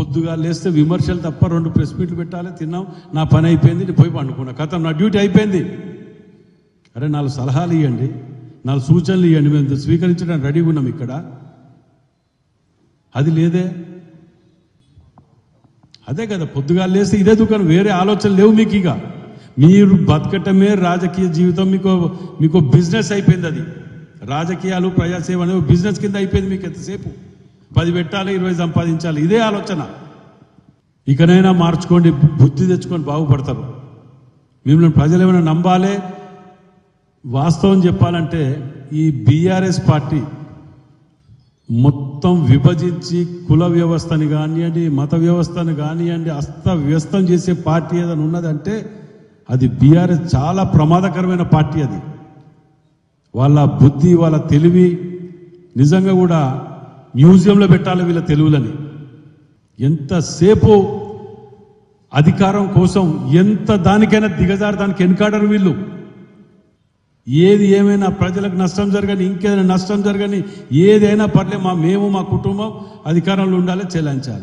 పొద్దుగా లేస్తే విమర్శలు తప్ప 2 ప్రెస్ మీట్లు పెట్టాలి, తిన్నాం, నా పని అయిపోయింది, నేను పోయి పండుకున్నా, కథం, నా డ్యూటీ అయిపోయింది. అరే 4 సలహాలు ఇవ్వండి, 4 సూచనలు ఇవ్వండి, మేము స్వీకరించడానికి రెడీగా ఉన్నాం. ఇక్కడ అది లేదే. అదే కదా, పొద్దుగా లేస్తే ఇదే దుకాణం, వేరే ఆలోచనలు లేవు మీకు. ఇక మీరు బతకటమే రాజకీయ జీవితం, మీకు బిజినెస్ అయిపోయింది. అది రాజకీయాలు ప్రజాసేవ అనేవి బిజినెస్ కింద అయిపోయింది మీకు. ఎంతసేపు 10 పెట్టాలి, 20 సంపాదించాలి, ఇదే ఆలోచన. ఇకనైనా మార్చుకోండి, బుద్ధి తెచ్చుకొని బాగుపడతారు. మిమ్మల్ని ప్రజలు ఏమైనా నమ్మాలి. వాస్తవం చెప్పాలంటే ఈ బీఆర్ఎస్ పార్టీ మొత్తం విభజించి కుల వ్యవస్థని కానివ్వండి, మత వ్యవస్థను కానివ్వండి, అస్తవ్యస్తం చేసే పార్టీ ఏదైనా ఉన్నదంటే అది బీఆర్ఎస్. చాలా ప్రమాదకరమైన పార్టీ అది. వాళ్ళ బుద్ధి, వాళ్ళ తెలివి నిజంగా కూడా మ్యూజియంలో పెట్టాలి వీళ్ళ తెలివులని. ఎంతసేపు అధికారం కోసం ఎంత దానికైనా దిగజారడానికి వెనుకాడరు వీళ్ళు. ఏది ఏమైనా ప్రజలకు నష్టం జరగని, ఇంకేదైనా నష్టం జరగని, ఏదైనా పర్లే, మేము మా కుటుంబం అధికారంలో ఉండాలి, చెల్లించాలి.